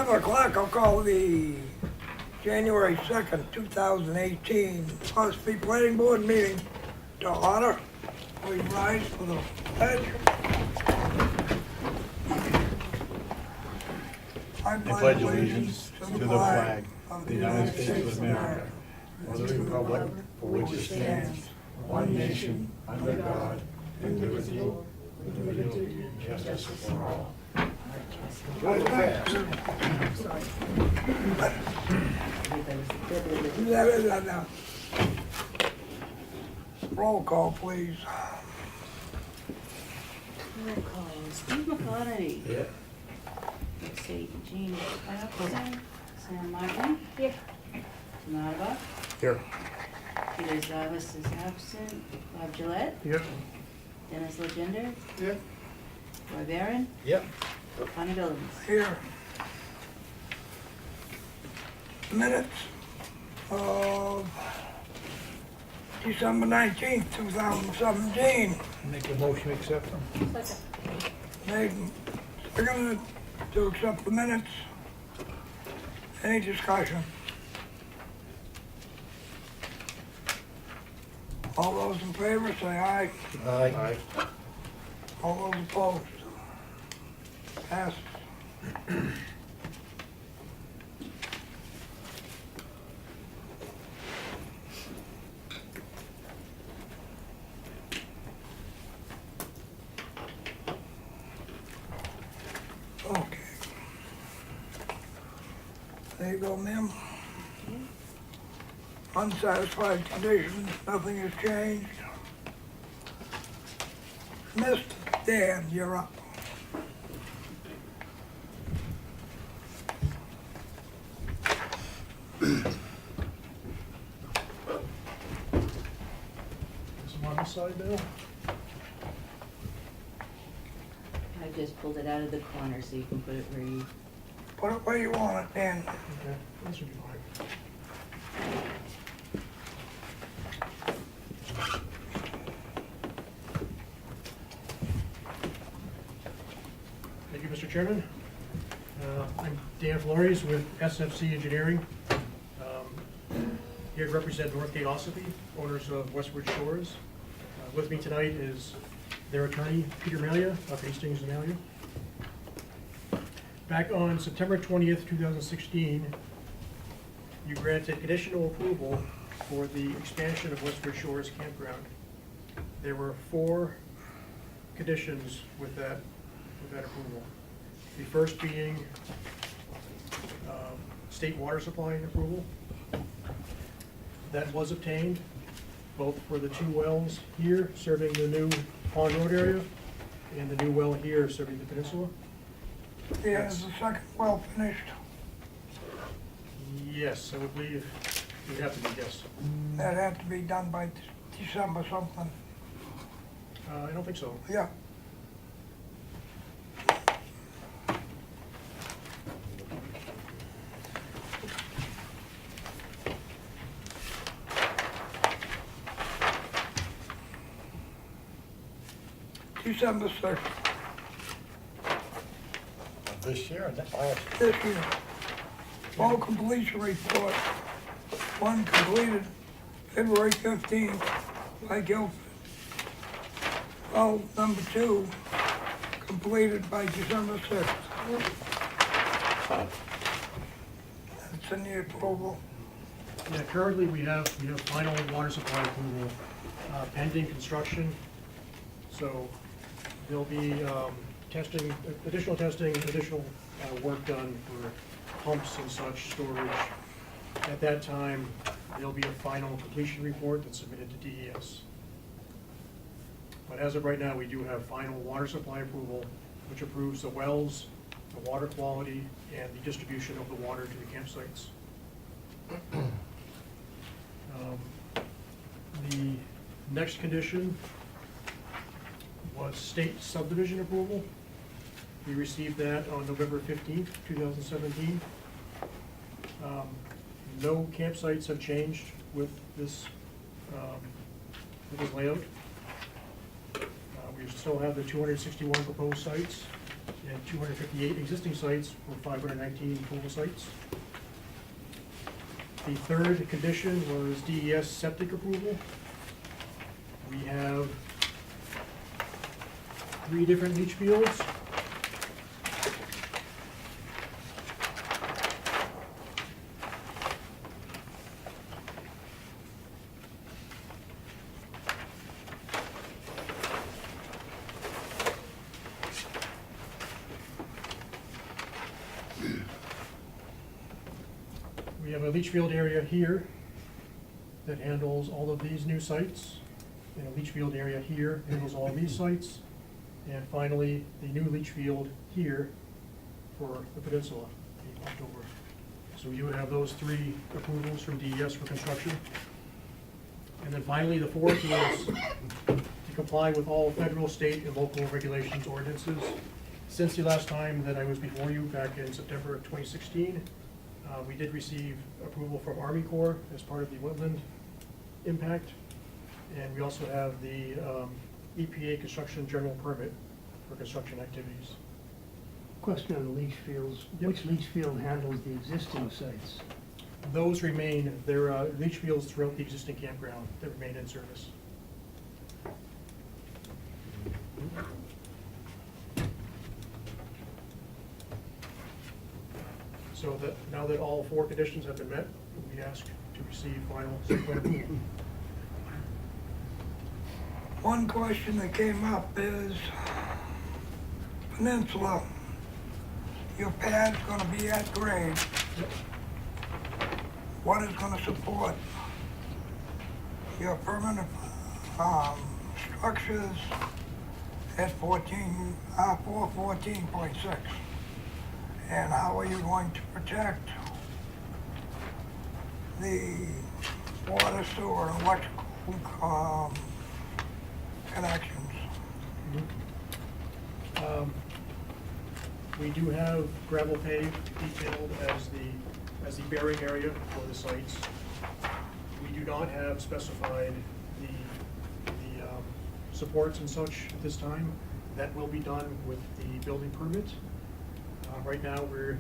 7 o'clock, I'll call the January 2nd, 2018 Ossipee Planning Board meeting to order. Please rise for the pledge. I pledge allegiance to the flag of the United States of America, and to the republic for which it stands, one nation, under God, indivisible, with liberty and justice for all. Roll call, please. Roll call. Steve McCartney. Yeah. Let's see, Jean Clausen, Sam Martin. Here. Otterbach. Here. Peter Zavas is absent. Bob Gillette. Here. Dennis Legendre. Here. Roy Barron. Yep. Condict Billings. Here. Minutes of December 19th, 2017. Make a motion to accept them. Made and seconded to accept the minutes. Any discussion? All those in favor say aye. Aye. All those opposed? Passes. Okay. There you go, ma'am. Unsatisfied conditions, nothing has changed. Mr. Dan, you're up. Is it on this side now? I just pulled it out of the corner so you can put it where you. Put it where you want it, Dan. Okay, that should be fine. Thank you, Mr. Chairman. I'm Dan Flores with SFC Engineering. Here to represent Northgate Ossipee, owners of Westward Shores. With me tonight is their attorney, Peter Malia of Hastings and Malia. Back on September 20th, 2016, you granted conditional approval for the expansion of Westward Shores Campground. There were 4 conditions with that approval. The first being state water supply approval. That was obtained, both for the 2 wells here serving the new Pond Road area and the new well here serving the peninsula. Yeah, is the second well finished? Yes, I would believe it would have to be, yes. That had to be done by December something. I don't think so. Yeah. December 6th, This year or last? this year. Well completion report, 1 completed February 15th by Guilford. Well, number 2 completed by December 6th. That's in the approval. Yeah, currently we have final water supply approval pending construction. So there'll be testing, additional work done for pumps and such storage. At that time, there'll be a final completion report that's submitted to DES. But as of right now, we do have final water supply approval, which approves the wells, the water quality, and the distribution of the water to the campsites. The next condition was state subdivision approval. We received that on November 15th, 2017. No campsites have changed with this layout. We still have the 261 proposed sites. and 258 existing sites for 519 total sites. The third condition was DES septic approval. We have 3 different leach fields. We have a leach field area here that handles all of these new sites, and a leach field area here handles all these sites, and finally, the new leach field here for the peninsula being left over. So you would have those 3 approvals from DES for construction. And then finally, the fourth is to comply with all federal, state, and local regulations ordinances. Since the last time that I was before you, back in September of 2016, we did receive approval from Army Corps as part of the wetland impact. And we also have the EPA construction general permit for construction activities. Question on the leach fields. Yep. Which leach field handles the existing sites? Those remain, there are leach fields throughout the existing campground that remain in service. So that, now that all 4 conditions have been met, we ask to receive final site plan approval. One question that came up is, peninsula, your pad's gonna be at grade. What is gonna support your permanent, structures at 414.6? And how are you going to protect the water, sewer, and electrical, connections? We do have gravel pave detailed as the bearing area for the sites. We do not have specified the supports and such at this time. That will be done with the building permit. Right now, we are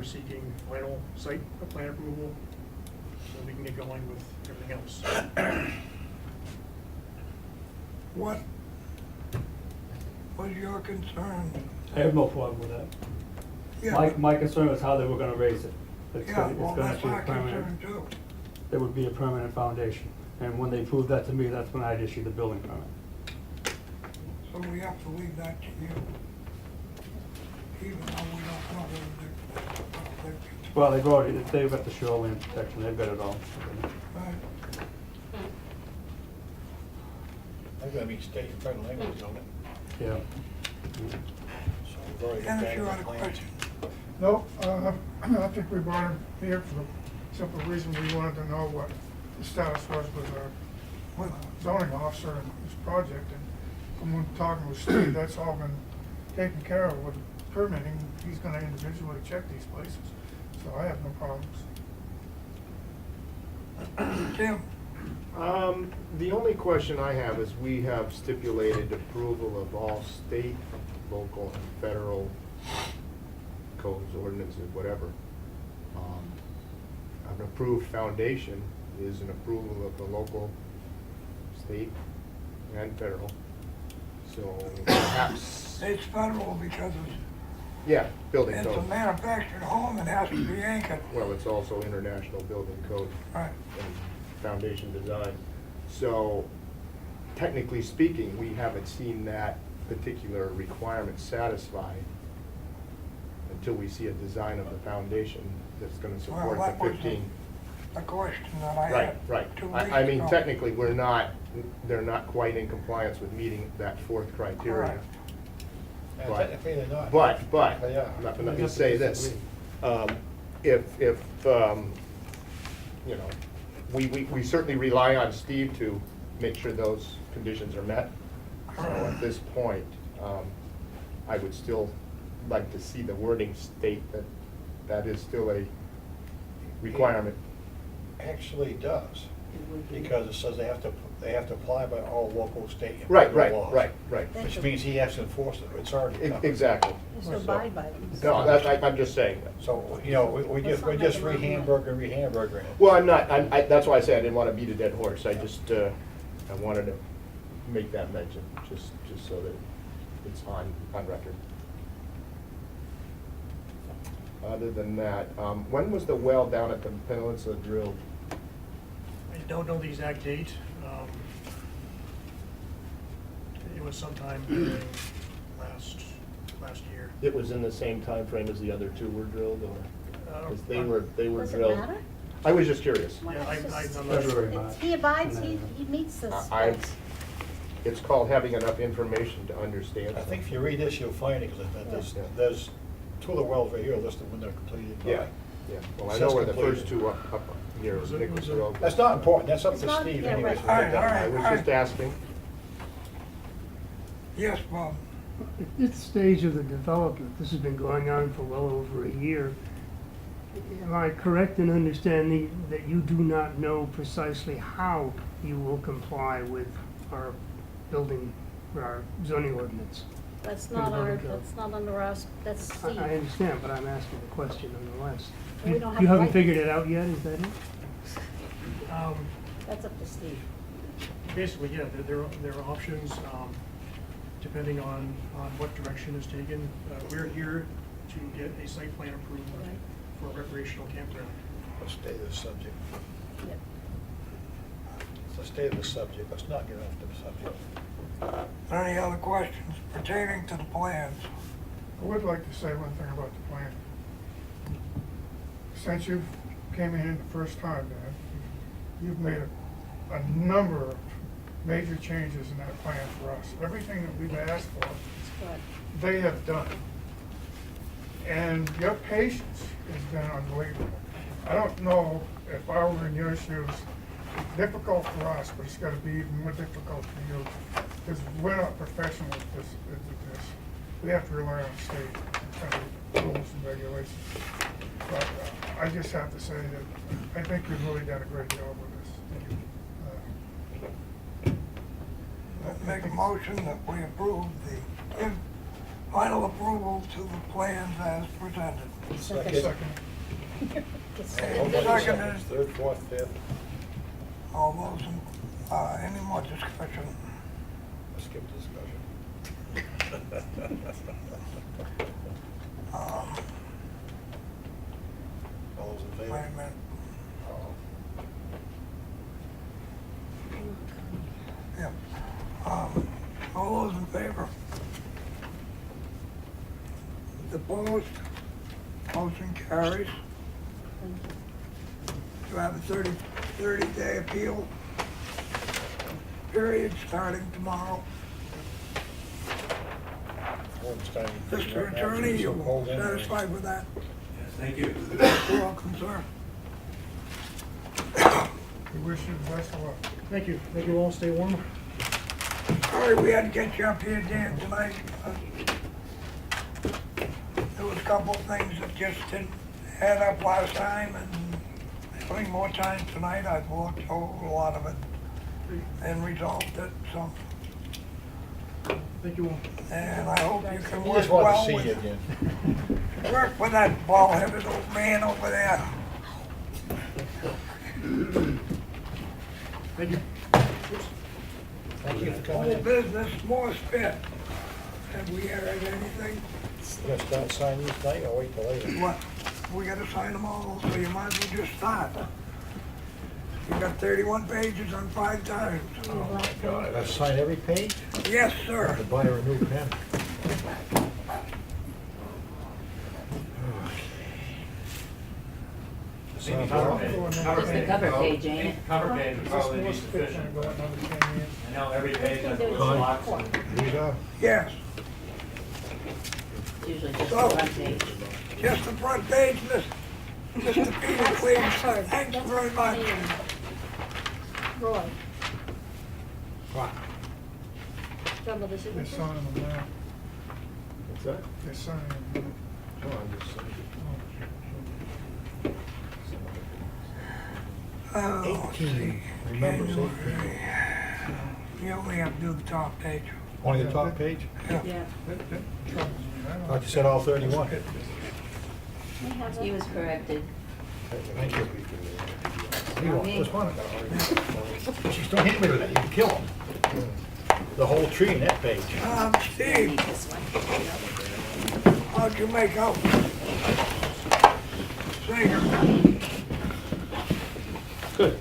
seeking final site plan approval so we can get going with everything else. What was your concern? I have no problem with that. Yeah, My concern was how they were gonna raise it. It's yeah, gonna well, be that's a my concern permanent, too. there would be a permanent foundation. And when they proved that to me, that's when I'd issue the building permit. So we have to leave that to you. Even though we don't know whether they're. Well, they've got the shoreline protection, they've got it all. Right. There's gonna be state and federal language on it. Yeah. So we've already got Dennis, you that had a in plan. question? No, I think we brought him here for the simple reason we wanted to know what the status was with our zoning officer and his project. And from talking with Steve, that's all been taken care of with permitting. He's gonna individually check these places, so I have no problems. Tim? The only question I have is we have stipulated approval of all state, local, and federal codes, ordinances, whatever. An approved foundation is an approval of the local, state, and federal. So perhaps, It's federal because yeah, building it's a code. manufactured home, it has to be anchored. Well, it's also international building code. Right. And foundation design. So technically speaking, we haven't seen that particular requirement satisfied until we see a design of the foundation that's gonna support that the was 15. The question that I Right, had right. 2 weeks I mean, ago. technically, they're not quite in compliance with meeting that 4th criteria. Correct. Yeah, But- technically they're not. But, Yeah. let me say this, if, you know, we certainly rely on Steve to make sure those conditions are met. So at this point, I would still like to see the wording state that that is still a requirement. Actually does. It would be. Because it says they have to apply by all local, state, and Right, federal laws. right. Which means he has to enforce it, it's already covered. Exactly. Just abide by them. No, that's, I'm just saying that. So, you know, we're just re-hamburgering it. Well, I'm not, that's why I said I didn't want to beat a dead horse. I just, I wanted to make that mention, just so that it's on record. Other than that, when was the well down at the Peninsula drilled? I don't know the exact date. It was sometime during last year. It was in the same time frame as the other two were drilled, or? 'Cause they were Does it drilled. matter? I was just curious. Yeah, I'm not sure. February, March. He abides, he meets the I- specs. It's called having enough information to understand. I think if you read this, you'll find it, because there's two of the wells right here listed when they're completed. Yeah, yeah. Well, I know where the first two up near Was it- Nicholas was it- Road. That's not important, that's up It's to not- Steve yeah, anyways. right. We'll get that. I was just asking. Yes, Bob. At this stage of the development, this has been going on for well over a year. Am I correct in understanding that you do not know precisely how you will comply with our building, our zoning ordinance? That's For the not our, building code. that's not under us, that's Steve. I understand, but I'm asking the question nonetheless. We You don't have you the haven't right- figured it out yet, is that it? That's up to Steve. Basically, yeah, there are options, depending on what direction is taken. We're here to get a site plan approved Right. for a recreational campground. Let's stay to the subject. Yep. Let's stay to the subject, let's not get off the subject. Any other questions pertaining to the plans? I would like to say one thing about the plan. Since you came in the first time, Dan, you've made a number of major changes in that plan for us. Everything that we've asked for, That's correct. they have done. And your patience has been unbelievable. I don't know if I were in your shoes, it's difficult for us, but it's gotta be even more difficult for you, because we're not professionals at this. We have to rely on state kind of rules and regulations. But I just have to say that I think you've really done a great job with this. Let's make a motion that we approve give final approval to the plans as presented. Second. Seconded. Third, fourth, fifth, All those, any more discussion? let's skip discussion. Um, All those in favor? Wait a minute. Yeah. All those in favor? Opposed? Motion carries. You have a 30-day appeal period starting tomorrow. Mr. Attorney, you satisfied with that? Yes, thank you. You're welcome, sir. We wish you the best of luck. Thank you. Thank you all. Stay warm. Sorry we had to get you up here, Dan, tonight. There was a couple of things that just didn't add up last time, and having more time tonight, I've looked over a lot of it and resolved it, so. Thank you all. And I hope you can We work just wanted well to see you with, again. work with that bald-headed old man over there. Thank you. Thank you for coming Old in. business, more spit. Have we heard anything? You gonna start signing these tonight or wait till later? What? We gotta sign them all, so you might as well just start. You got 31 pages on 5 times. Oh, God, I gotta sign every page? Yes, I sir. have to buy her a new pen. Maybe cover page. Just the cover page, ain't it? Cover page would Is this probably be more spit sufficient. than going another 10 years? I know every page has a There's little a box. report. These are? Yes, It's usually just the So- front page. just the front page, Mr. Peter, That's please. her. Thanks That's very much. me. Roy, What? some of the They're signatures. signing them now. What's that? They're signing them. No, I'm just saying. Let's see. Remember, it's 18. You only have to do the top page. Only the top page? Yeah, Thought you said all 31. I have he it. was corrected. Thank you. You want Me. this one? Just don't hit me with that, you can kill him. The whole tree in that page. I need Steve, this one. how'd you make out? Sager, Good.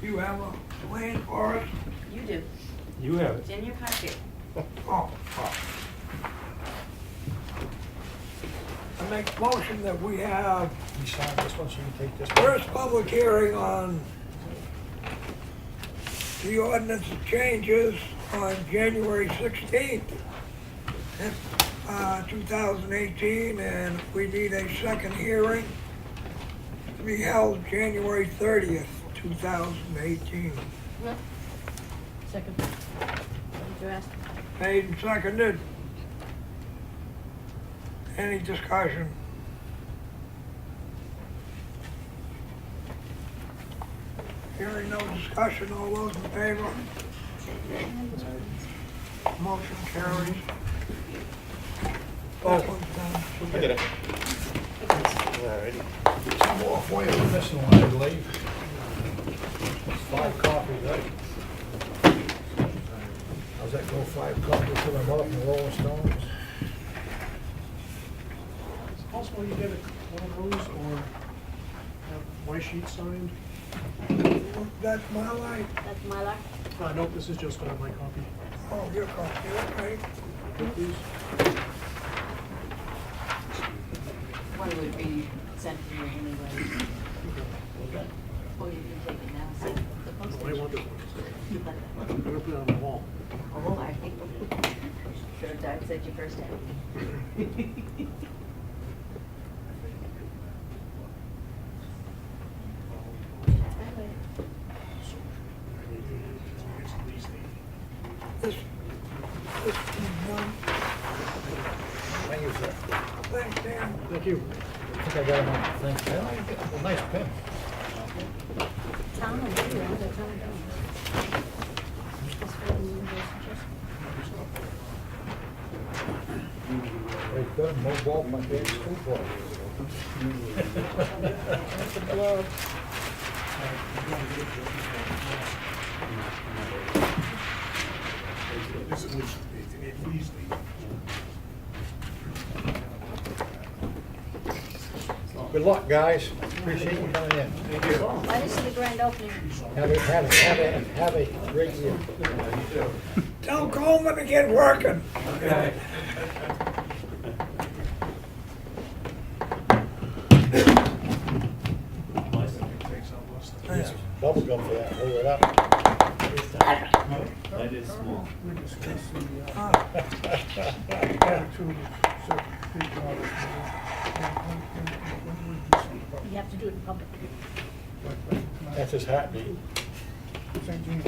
you have a plan for us? You do. You have It's in your packet. Oh. I make a motion that we have You sign this one, so you can take this one. first public hearing on the ordinance changes on January 16th, 2018, and we need a second hearing to be held January 30th, 2018. Second. What did you ask? Made and seconded. Any discussion? Hearing no discussion, all those in favor? Motion carries. That one's done. I get it. Alrighty. Some more for you, we're missing one, I believe. 5 copies, right? How's that go, 5 copies to the Moultonville Rolling Stones? Is it possible you get one of those or have my sheet signed? That's my line. That's my luck. Nope, this is just my copy. Oh, your copy, okay. Please. One would be sent to you anyway. Or you can take it now, see the I postage. want this one. You like that one? I'm gonna put it on the wall. Oh, I think. Should have died, said you first time. This is done. Thank you, sir. Thanks, Dan. Thank you. I think I got him on, thanks, man. A nice pen. Town and you, the town down. Just for the relationships. Very good, no ball, my big school ball. That's a blow. Good luck, guys. Appreciate you coming in. Why this is the grand opening? Have a great year. Tell Coleman to get working. Okay. Yeah. Bubble gum for that, hold it up. That is small. We discussed the Ah, attitude of certain people on this board. You have to do it in public. That's his hat, Dee. St. Jean.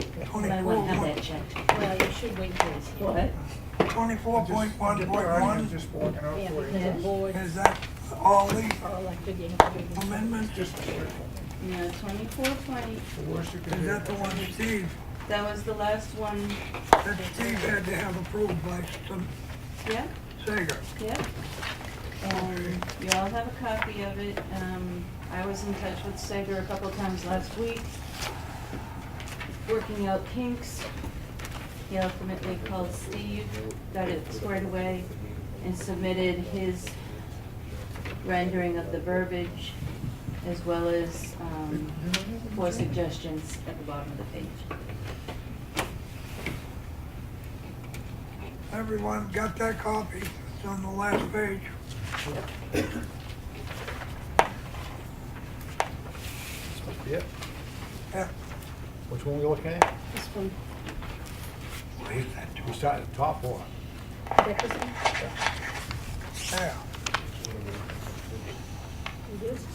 I wouldn't have that checked. Well, you should wait till it's here. What? 24.1.1, Just walking out Yeah, for because the you. board is that all the are elected, you have to do them. amendments? Just, Yeah, 2420. the worst you can Is do. that the one Steve, That was the last one. that Steve had to have approved by some Yeah, Sager? yeah. You all have a copy of it. I was in touch with Sager a couple times last week, working out kinks. He ultimately called Steve, got it squared away, and submitted his rendering of the verbiage, as well as 4 suggestions at the bottom of the page. Everyone got that copy? It's on the last page. Must be it. Yeah. Which one we looking at? This one, Where's that We start at the top one. that this one, Yeah. it is.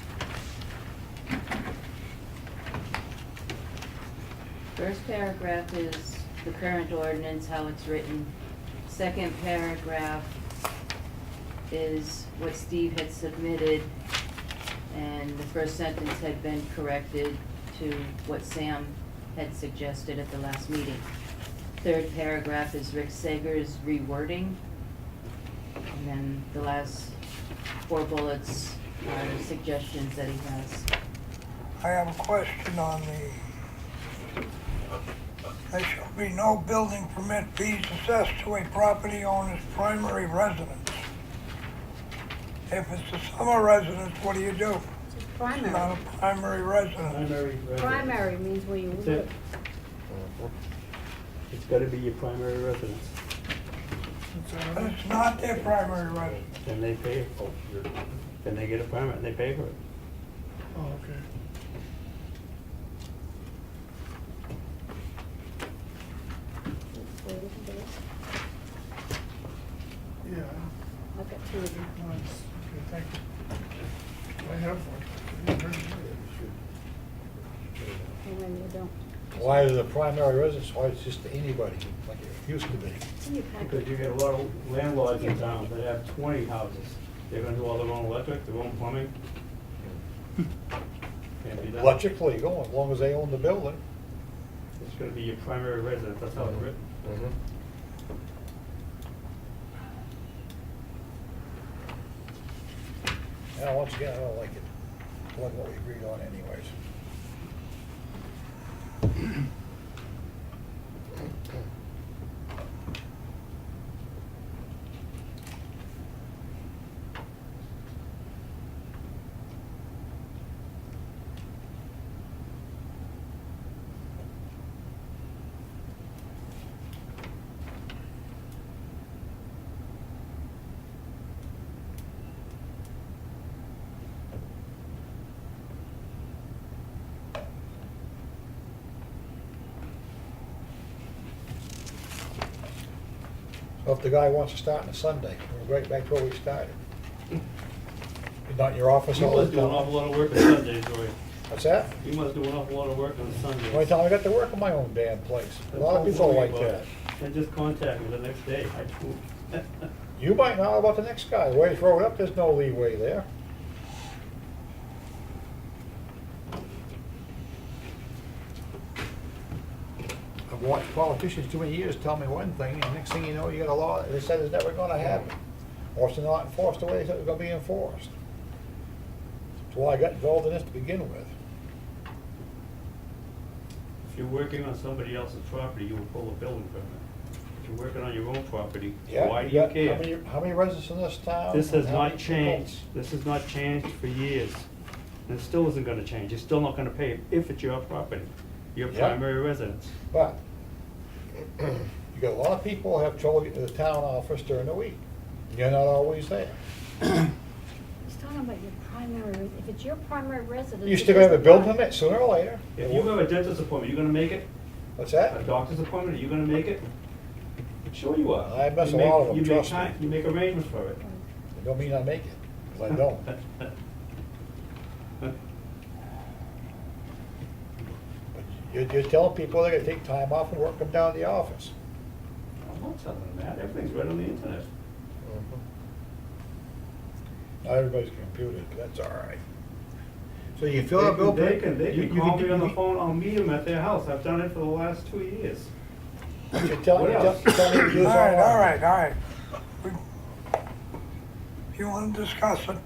First paragraph is the current ordinance, how it's written. Second paragraph is what Steve had submitted And the first sentence had been corrected to what Sam had suggested at the last meeting. Third paragraph is Rick Sager's rewording. And then the last 4 bullets are suggestions that he has. I have a question on the, there shall be no building permit fees assessed to a property owner's primary residence. If it's a summer residence, what do you do? It's It's primary. not a primary residence. Primary residence. Primary means where you That's live. it. It's gotta be your primary residence. But it's not their primary residence. Then they pay, then they get a permit and they pay for it. Oh, okay. Yeah, I've got 2 of them. nice, okay, thank you. I have one. And then you don't. Why is it a primary residence? Why it's just anybody, like it used to be? It's in your packet. Because you get a lot of landlords in town that have 20 houses. They're gonna do all their own electric, their own plumbing. Can't be done. Electric legal, as long as they own the building. It's gonna be your primary residence, that's how it's written. Mhm. Yeah, once again, I don't like it. It wasn't what we agreed on anyways. So if the guy wants to start on a Sunday, we're right back to where we started. You're not in your office You all the must do an awful time. lot of work on Sundays, Roy. What's that? You must do an awful lot of work on Sundays. Only time I got to work in my own damn place. A lot of people are like that. And just contact me the next day. You might know about the next guy. The way it's rolled up, there's no leeway there. I've watched politicians too many years tell me one thing, and next thing you know, you got a law that said it's never gonna happen. Or it's not enforced the way they said it was gonna be enforced. That's why I got involved in this to begin with. If you're working on somebody else's property, you will pull a building permit. If you're working on your own property, Yeah, why do you got- care? How many residents in this town? This has and how many not people? changed. This has not changed for years. And it still isn't gonna change. You're still not gonna pay if it's your property, your Yeah. primary residence. But you got a lot of people who have trouble getting to the town office during the week. You're not always there. He's talking about your primary, if it's your primary residence. You it still have a doesn't building matter. permit sooner or later. If you have a dentist appointment, you gonna make it? What's A that? doctor's appointment, are you gonna make it? Sure you are. I miss You a make- lot of them, you make trust me. time- You make arrangements for it. It don't mean I make it, 'cause I don't. But you're telling people they're gonna take time off and work them down to the office. I'm not telling them that. Everything's right on the internet. Not everybody's computer, but that's all right. So you fill out a bill. They can call me on the you- phone, I'll meet them at their house. I've done it for the last 2 years. You're telling What me else? to do this All right, all online. right, all right. If you want to discuss it,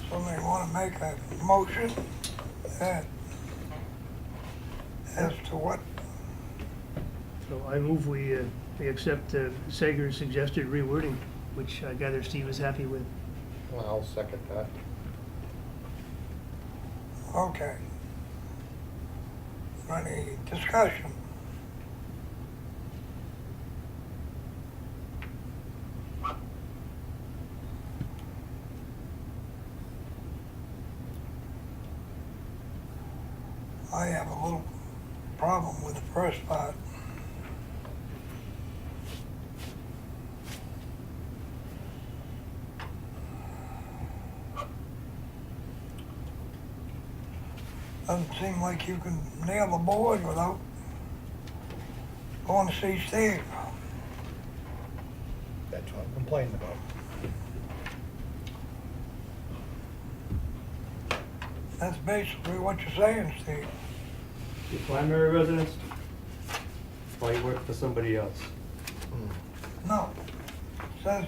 somebody want to make a motion that as to what, So I move we accept Sager's suggested rewording, which I gather Steve is happy with. Well, I'll second that. okay. Any discussion? I have a little problem with the first part. Doesn't seem like you can nail the board without going to see Steve. That's what I'm complaining about. That's basically what you're saying, Steve. Your primary residence, or you work for somebody else? No. It says,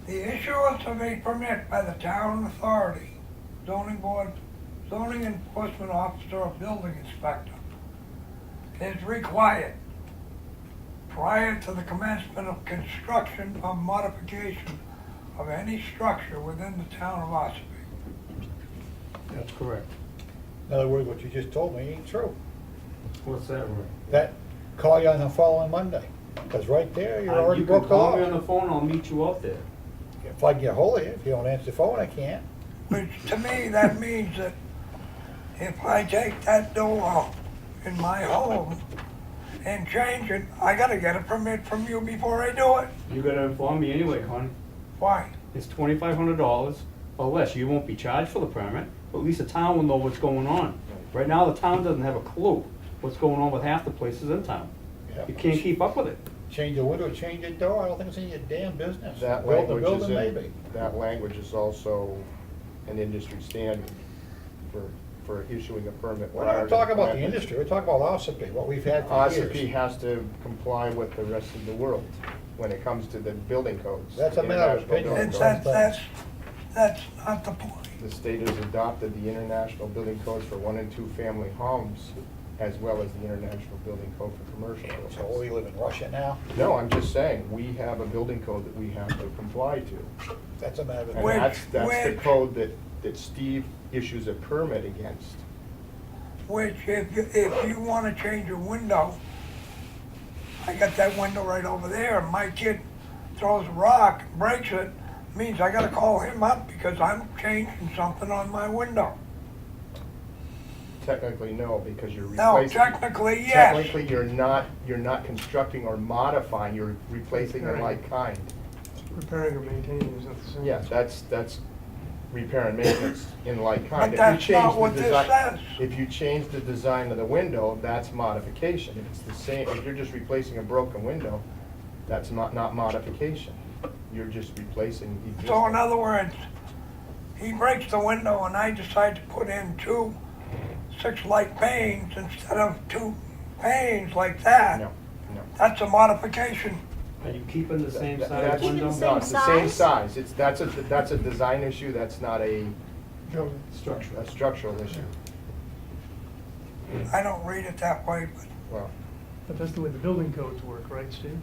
the issuance of a permit by the town authority, zoning board, zoning enforcement officer or building inspector is required prior to the commencement of construction or modification of any structure within the town of Ossipee. That's correct. In other words, what you just told me ain't true. What's that, Roy? That, call you on the following Monday, because right there, you're already You can booked call me on off. the phone, I'll meet you out there. If I can get hold of you, if you don't answer the phone, I can't. Which to me, that means that if I take that door off in my home and change it, I gotta get a permit from you before I do it. You gotta inform me anyway, Connie. Why? It's $2,500 or less. You won't be charged for the permit, but at least the town will know what's going on. Right now, the town doesn't have a clue what's going on with half the places in town. Yeah. You can't keep up with it. Change the window, change the door, I don't think it's any of your damn business. That Build the language is building, maybe. that language is also an industry standard for issuing a permit. We're not talking about the industry, we're talking about Ossipee, what we've had for years. Ossipee has to comply with the rest of the world when it comes to the building codes. That's a matter of international opinion. building That's, codes. that's not the point. The state has adopted the international building codes for 1 and 2 family homes, as well as the international building code for commercial buildings. So we live in Russia now, No, I'm just saying, we have a building code that we have to comply to. that's a matter of. And Which- that's the which- code that Steve issues a permit against. Which, if you wanna change a window, I got that window right over there, and my kid throws a rock, breaks it, means I gotta call him up because I'm changing something on my window. Technically, no, because you're No, replacing. technically, yes. Technically, you're not constructing or modifying, you're replacing a like kind. Repairing or maintaining is not the same. Yeah, that's repair and maintenance in like kind. But If you that's change not the what this design- says. If you change the design of the window, that's modification. If it's the same, if you're just replacing a broken window, that's not modification. You're just replacing the existing. So in other words, he breaks the window and I decide to put in 2 6-light panes instead of 2 panes like that. No, no. That's a modification. Are you keeping the same That- size that's- window? Keeping No, it's the same size? size. That's a design issue, that's not a structural issue. I don't read it that way, but Well, But that's the way the building codes work, right, Steve?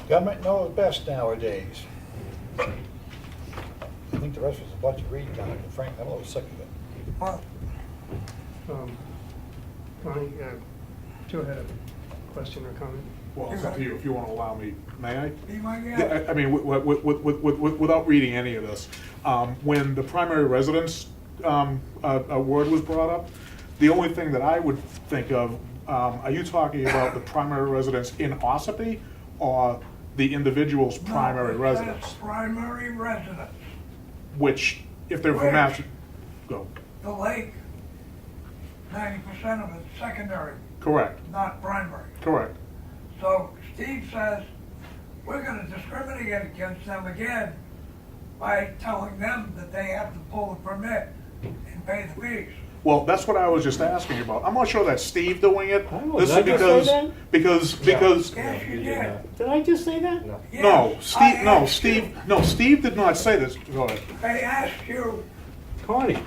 Government knows best nowadays. I think the rest was a bunch of reading time, and frankly, I'm a little sick of it. well, Connie, Joe had a question or comment? Well, it's up to you if you want to allow me. May I? be my Yeah, guest. I mean, without reading any of this, when the primary residence a word was brought up, the only thing that I would think of, are you talking about the primary residence in Ossipee or the individual's primary No, it says residence? Primary residence. Which, if they're from Which? Mass, go. The lake, 90% of it's secondary, Correct, not primary. correct. So Steve says, we're gonna discriminate against them again by telling them that they have to pull the permit and pay the fees. Well, that's what I was just asking about. I'm not sure that's Steve doing it. I don't know, This did I is just say because Yes, you did. Did I just say that? no. Yes, No, I Steve, asked Steve did not say this. Go ahead. you. I asked you, Connie,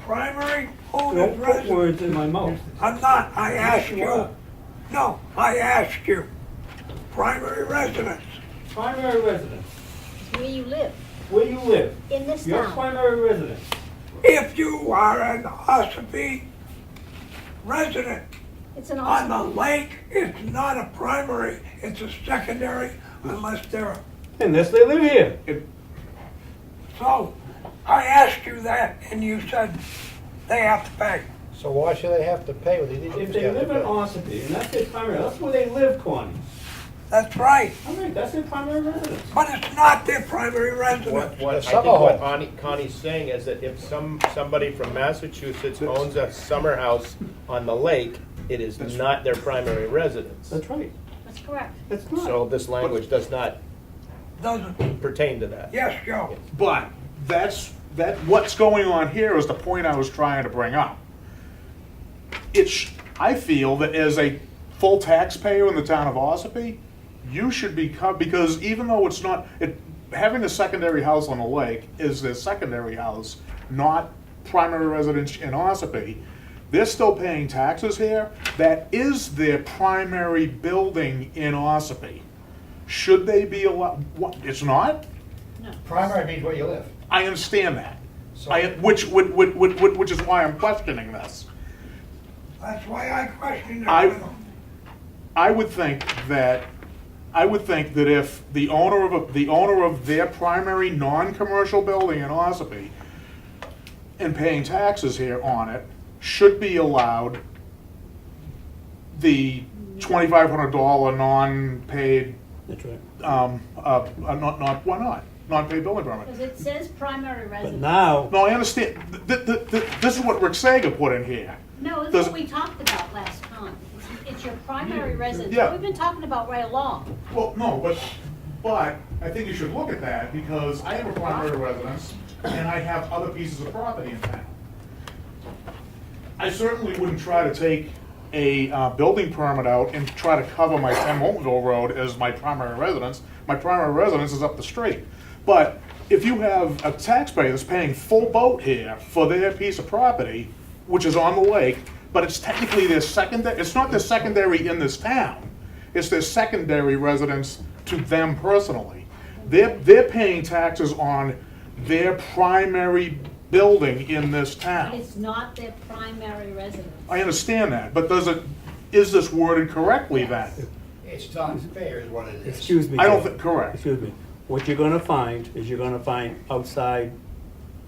primary owner's don't put residence. words in my mouth. I'm not, I asked you you. are. No, I asked you. Primary residence. Primary residence, Where you live, where you live, in this your town. primary residence. If you are an Ossipee resident It's an on the awesome. lake, it's not a primary, it's a secondary unless they're, Unless they live here. so I asked you that and you said they have to pay. So why should they have to pay? Well, they If just they have to live in pay. Ossipee, and that's their primary, that's where they live, Connie. That's right, All right, that's their primary residence. but it's not their primary residence. What I think what Connie's saying is that if somebody from Massachusetts owns a summer house on the lake, it is not their primary residence. That's right. That's correct. It's not. So this language does not Doesn't, pertain to that. yes, Joe. But what's going on here is the point I was trying to bring up. I feel that as a full taxpayer in the town of Ossipee, you should be, because even though it's not, having a secondary house on the lake is their secondary house, not primary residence in Ossipee, they're still paying taxes here. That is their primary building in Ossipee. Should they be allowed, what, it's not? Primary means where you live. I understand that. So- Which is why I'm questioning this. That's why I questioned it I- with them. I would think that if the owner of their primary non-commercial building in Ossipee and paying taxes here on it should be allowed the $2,500 non-paid, That's right. why not? Non-paid building permit. Because it says primary But residence. now, No, I understand. This is what Rick Sager put in here. No, it's Does- what we talked about last time. It's your primary residence. Yeah. We've been talking about right along. Well, no, but I think you should look at that because I have a primary residence and I have other pieces of property in town. I certainly wouldn't try to take a building permit out and try to cover my 10 Moultonville Road as my primary residence. My primary residence is up the street. But if you have a taxpayer that's paying full boat here for their piece of property, which is on the lake, but it's technically their secondary, it's not their secondary in this town. It's their secondary residence to them personally. They're paying taxes on their primary building in this But town. it's not their primary residence. I understand that, but is this worded correctly then? It's not fair is what it is. excuse me. I don't Joe. think, correct. Excuse me. What you're gonna find is you're gonna find outside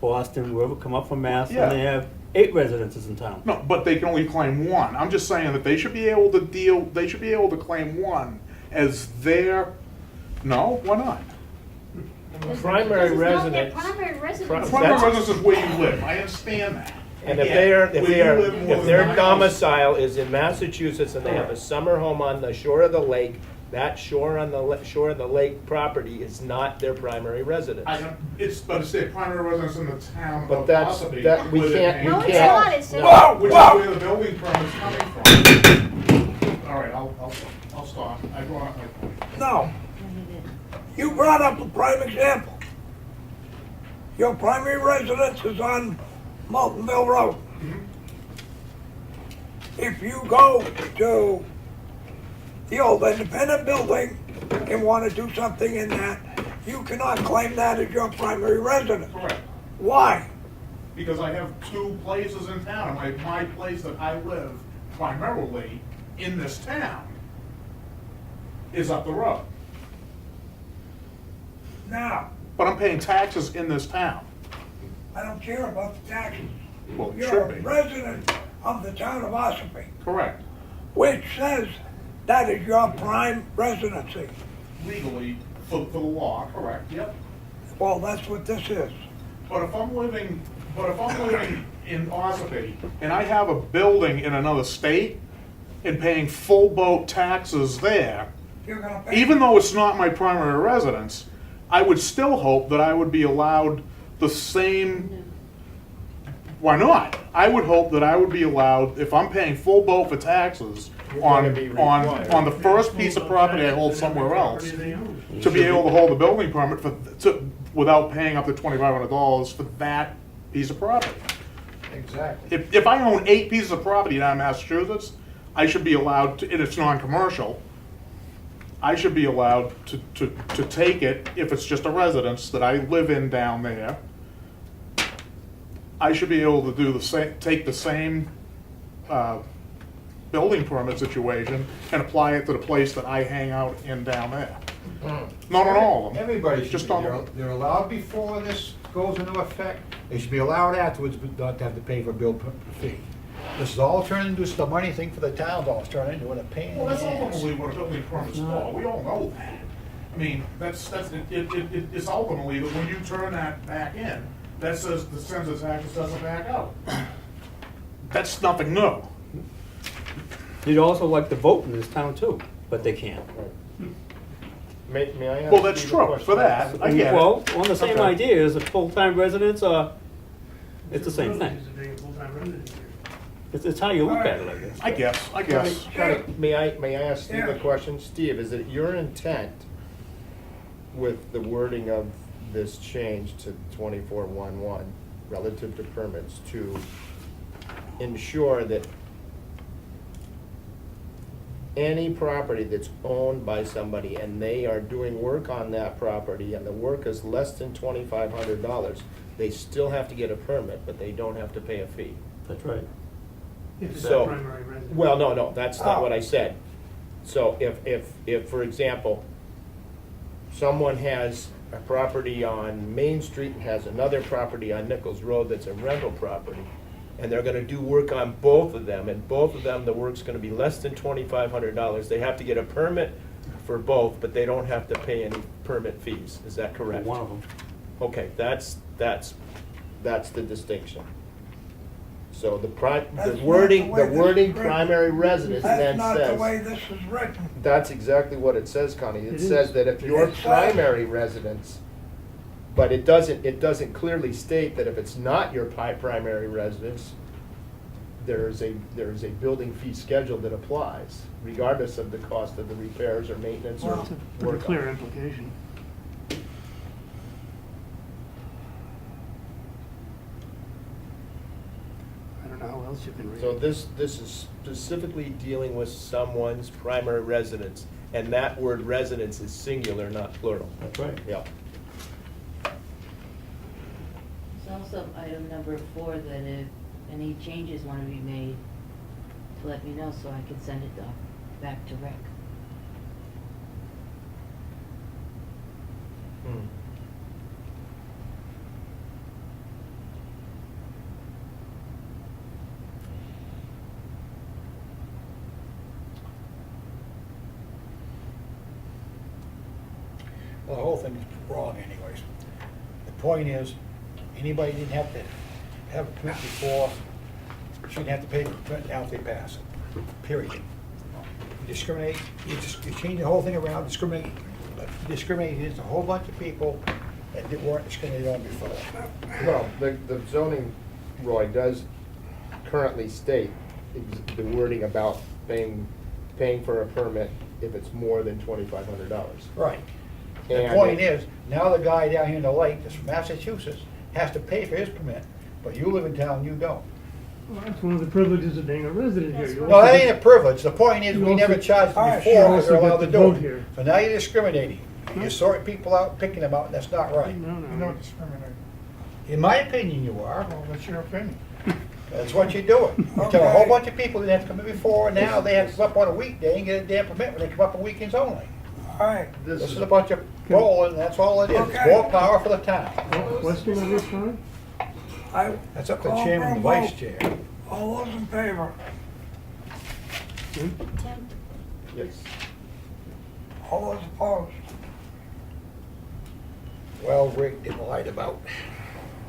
Boston, wherever, come up from Mass, Yeah. and they have 8 residences in town. No, but they can only claim one. I'm just saying that they should be able to claim one as their, no, why not? Primary Because it's not their residence. primary residence. Pri- Primary That's- residence is where you live, I understand that. And if Where you live more if than their 9 domicile is in Massachusetts and they have a summer home on the shore of the lake, that shore of the lake property is not their primary residence. But it's their primary residence in the town But of that's- Ossipee. that- we where they're can't- paying No, it's can't- not. It says. Whoa, Which is whoa. where the building permit's coming from. All right, I'll stop. I brought up my point. No, you brought up a prime example. Your primary residence is on Moultonville Road. If you go to the old independent building and want to do something in that, you cannot claim that as your primary residence. Correct. Why? Because I have 2 places in town. My place that I live primarily in this town is up the road. Now, But I'm paying taxes in this town. I don't care about the taxes. Well, it You're should a be. resident of the town of Ossipee, Correct. which says that is your prime residency. Legally, for the law, correct, yep. Well, that's what this is. But if I'm living in Ossipee and I have a building in another state and paying full boat taxes there, You're gonna pay. even though it's not my primary residence, I would still hope that I would be allowed the same. Why not? I would hope that I would be allowed, if I'm paying full boat for taxes You're on, gonna be required. on the first piece of property I hold somewhere else, to be able to hold a building permit without paying up to $2,500 for that piece of property. Exactly. If I own 8 pieces of property down in Massachusetts, I should be allowed to, and it's non-commercial, I should be allowed to take it, if it's just a residence that I live in down there, I should be able to do the same, take the same, building permit situation and apply it to the place that I hang out in down there. Not on all of them. Everybody should Just be, on, they're allowed before this goes into effect. They should be allowed afterwards, but not to have to pay for a bill per fee. This is all turned into just a money thing for the towns, all it's turned into, and a pain in the Well, that's ass. ultimately what a building permit's for, we all know that. I mean, it's ultimately that when you turn that back in, that says, that sends a tax assessor back out. That's nothing new. You'd also like to vote in this town too, but they can't. May I ask? Well, that's Steve a true, question? for that, I get it. Well, on the same Okay. idea as a full-time residence, it's the same thing. Privileges of being a full-time resident here. It's how you look at it, I guess. I guess. May I ask Steve a question? Steve, is it your intent with the wording of this change to 2411 relative to permits to ensure that any property that's owned by somebody and they are doing work on that property and the work is less than $2,500, they still have to get a permit, but they don't have to pay a fee? That's right. If it's So- a primary residence. Well, no, that's not what I said. So if, for example, someone has a property on Main Street and has another property on Nichols Road that's a rental property, and they're gonna do work on both of them, and both of them, the work's gonna be less than $2,500, they have to get a permit for both, but they don't have to pay any permit fees, is that correct? One of them. Okay, that's the distinction. So the That's not wording, the way the this wording is written. primary residence then That's not the way says, this is written. that's exactly what it says, Connie. It It says is. that if your It says- primary residence, but it doesn't clearly state that if it's not your primary residence, there is a building fee schedule that applies, regardless of the cost of the repairs or maintenance or Well, it's a pretty work. clear implication. I don't know how else you can read So it. this is specifically dealing with someone's primary residence, and that word residence is singular, not plural. That's right. Yeah. There's also item number 4, that if any changes want to be made, to let me know so I can send it back to Rick. Hmm. Well, the whole thing is wrong anyways. The point is, anybody didn't have to have a permit before, shouldn't have to pay for a permit now if they pass it, period. You discriminate, you change the whole thing around, discriminate against a whole bunch of people that weren't discriminated on before. Well, the zoning, Roy, does currently state the wording about paying for a permit if it's more than $2,500. Right. The point is, now the guy down here in the lake that's from Massachusetts has to pay for his permit, but you live in town, you don't. Well, that's one of the privileges of being a resident here. You No, also that get- ain't a privilege. The point is, You we also- never charged them Alright, before you because they're also allowed get to to do vote it. here. So now you're discriminating. You're sorting people out, picking them out, and that's not right. No, You're no. not discriminating. In my opinion, you are. Well, that's your opinion. That's what you're doing. You tell a whole Okay. bunch of people didn't have to come in before, and now they have to come up on a weekday and get a damn permit when they come up on weekends only. All right, This is a bunch of rolling, that's all it is. It's Okay. more power for the town. Question on this one? I. That's up to the call chairman and the for a vice vote. chair. All those in favor? Jim? Tim, Yes. All those opposed? Well, Rick didn't lied about,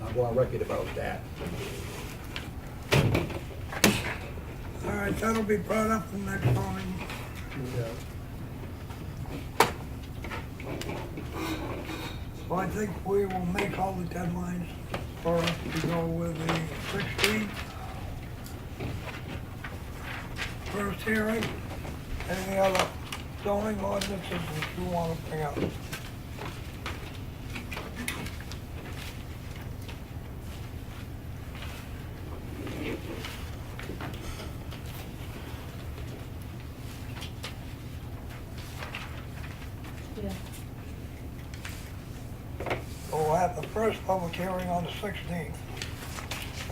I'll go on record about that. All right, that'll be brought up in the next morning. So I think we will make all the deadlines for us to go with the 16th. First hearing, any other zoning ordinances that you want to bring up? Yeah. We'll have the first public hearing on the 16th.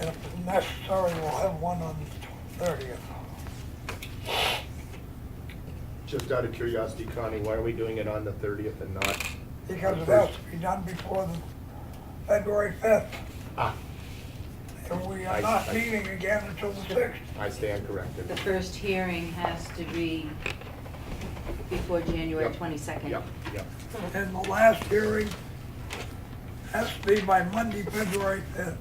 And if necessary, we'll have one on the 30th. Just out of curiosity, Connie, why are we doing it on the 30th and not? Because it has to be done before the February 5th. Ah, They And we are not meeting again until the 6th. I stand corrected. The first hearing has to be before January Yep. 22nd. Yep, yep. And the last hearing has to be by Monday, February 5th.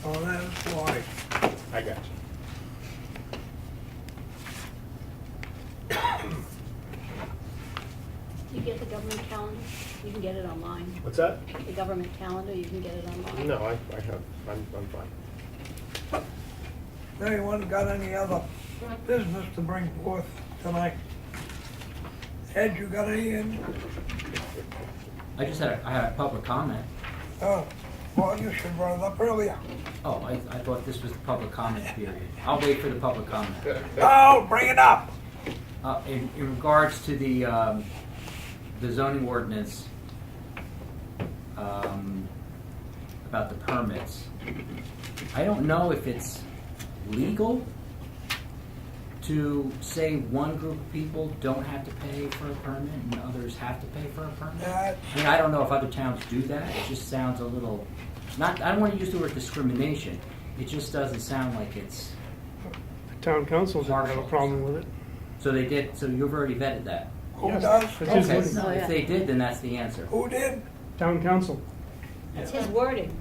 So that's why. I got you. You get the government calendar, you can get it online. What's that? The government calendar, you can get it online. No, I have, I'm fine. Anyone got any other business to bring forth tonight? Ed, you got any in? I had a public comment. Oh, well, you should run it up earlier. Oh, I thought this was the public comment period. I'll wait for the public comment. Oh, bring it up. In regards to the zoning ordinance, about the permits, I don't know if it's legal to say one group of people don't have to pay for a permit and others have to pay for a permit. I mean, I don't know if other towns do that. It just sounds a little, I don't want to use the word discrimination. It just doesn't sound like it's, The town council didn't have a problem with it. so they did, so you've already vetted that. Who Yes, does? it's his Okay, wording. Oh, yeah. if they did, then that's the answer. Who did? Town council That's his wording.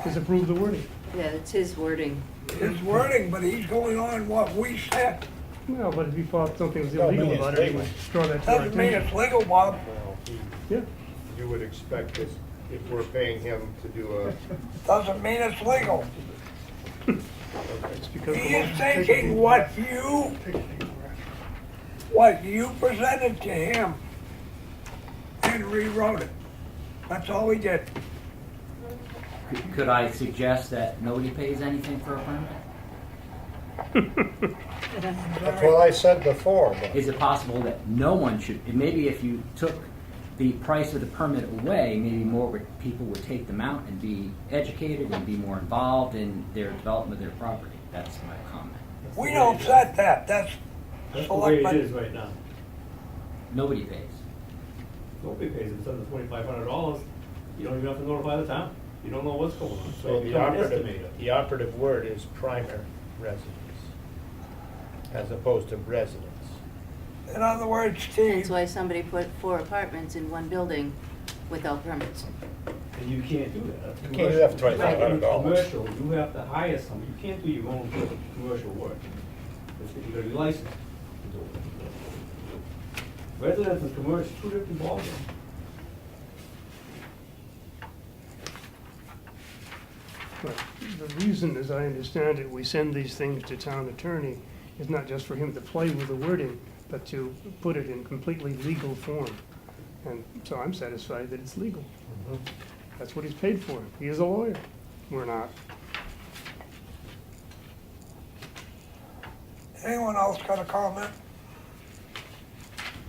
has approved the wording. Yeah, it's his wording. His wording, but he's going on what we said. Well, but if he thought something was No, illegal it's about it, he legal. would draw that to our Doesn't mean attention. it's legal, Bob. Well, Yeah, you would expect this, if we're paying him to do a, Doesn't mean it's legal. it's because. He the law- is taking what you presented to him and rewrote it. That's all he did. Could I suggest that nobody pays anything for a permit? that's what I said before, but. Is it possible that no one should, maybe if you took the price of the permit away, maybe people would take them out and be educated and be more involved in their development of their property? That's my comment. We don't set that. That's That's the way it selectmen. is right now. Nobody pays. Nobody pays, it's under $2,500, you don't even have to notify the town. You don't know what's going on, so So you the can't operative, estimate it. the operative word is primary residence, as opposed to residence. In other words, That's Steve, why somebody put 4 apartments in one building without permits. And you can't do that. That's You can't do that for commercial. $2,500. Commercial, you have to hire somebody, you can't do your own commercial work. You gotta be licensed to do it. Residence and commercial, 2 different ballgames. But the reason, as I understand it, we send these things to town attorney is not just for him to play with the wording, but to put it in completely legal form. And so I'm satisfied that it's legal. That's what he's paid for. He is a lawyer. We're not. anyone else got a comment?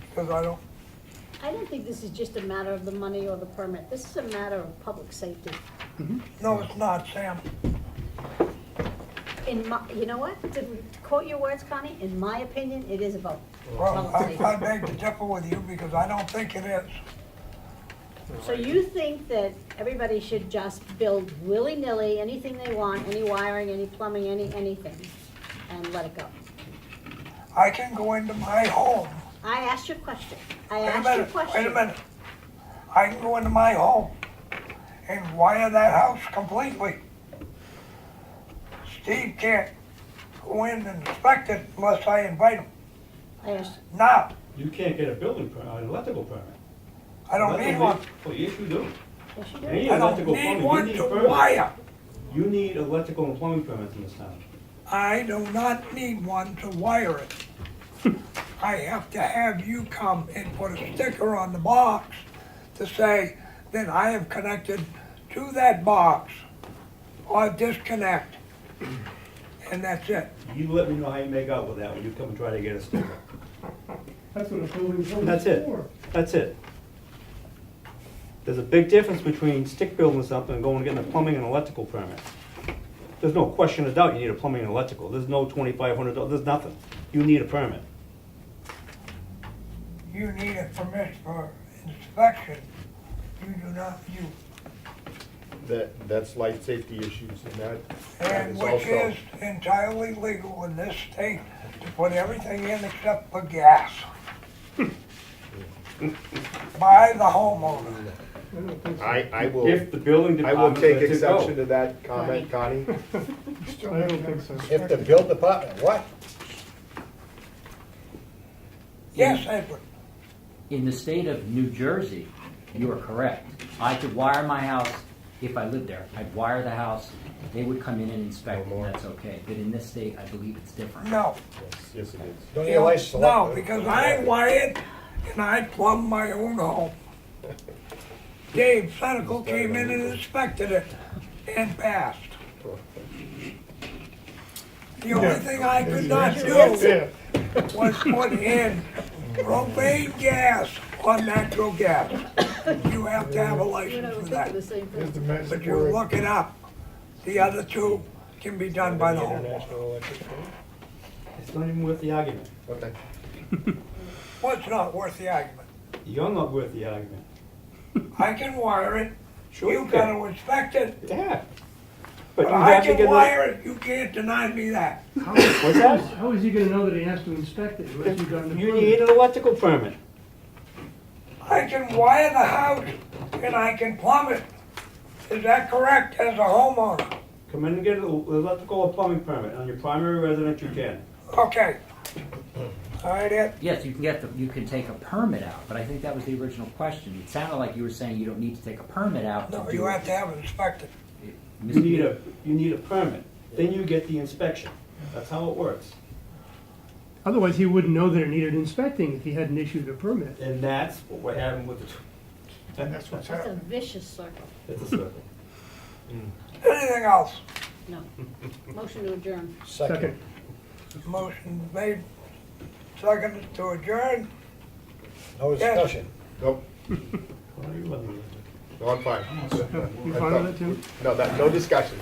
Because I don't. I don't think this is just a matter of the money or the permit. This is a matter of public safety. No, it's not, Sam. In my, you know what? To quote your words, Connie, in my opinion, it is about Well, public I safety. beg to differ with you because I don't think it is. So you think that everybody should just build willy-nilly, anything they want, any wiring, any plumbing, anything, and let it go? I can go into my home. I asked you a question. I Wait a asked you a minute, question. wait a minute. I can go into my home and wire that house completely. Steve can't go in and inspect it unless I invite him. I asked, Now, You can't get a building permit, an electrical permit. I don't need one. Well, yes, you do. yes, you Any do. I don't electrical need plumbing, one you need to permits. wire. You need electrical and plumbing permits in this town. I do not need one to wire it. I have to have you come and put a sticker on the box to say that I have connected to that box or disconnect. And that's it. You let me know how you make out with that when you come and try to get a sticker. That's what a building permit That's is it. for. That's it. There's a big difference between stick building something and going and getting a plumbing and electrical permit. There's no question of doubt you need a plumbing and electrical. There's no $2,500, there's nothing. You need a permit. You need a permit for inspection You do not, you. That's life safety issues and that And is which also. is entirely legal in this state to put everything in except for gas. By the homeowner. I will, If the building I will department take lets it go. exception to that comment, Connie. Still I don't making think them so. If the build department, what? Yes, Edward. In the state of New Jersey, you are correct. I could wire my house if I lived there. I'd wire the house, they would come in and inspect it, and that's okay. But in this state, I believe it's different. No. Yes, it is. Don't need a license. No, because I wired and I plumbed my own home. Dave Senical came in and inspected it and passed. The only thing I could not do was put in propane gas or natural gas. You have to have a license for that. Here's the magic But you word. look it up. The other two can be done by the homeowner. International Electric Code. It's not even worth the argument. Okay. What's not worth the argument? You're not worth the argument. I can wire it. Sure You you gotta can. inspect it. Yeah. But you I have to can get wire it. You can't deny me that. What's that? How is he gonna know that he has to inspect it unless you got the You permit? need an electrical permit. I can wire the house and I can plumb it. Is that correct as a homeowner? Come in and get an electrical or plumbing permit. On your primary residence, you can. Okay. All right, Ed. Yes, you can take a permit out, but I think that was the original question. It sounded like you were saying you don't need to take a permit out to No, do you it. have to have it inspected. You need a permit. Then you get the inspection. That's how it works. Otherwise, he wouldn't know that it needed inspecting if he hadn't issued a permit. And that's what we're having with the, And that's what's That's a happening. vicious circle. it's a circle. Anything else? No. Motion to adjourn. Second. Motion made, seconded to adjourn. No discussion. Nope. What are you looking at? No, I'm fine. You fine with that, Tim? No, no discussion.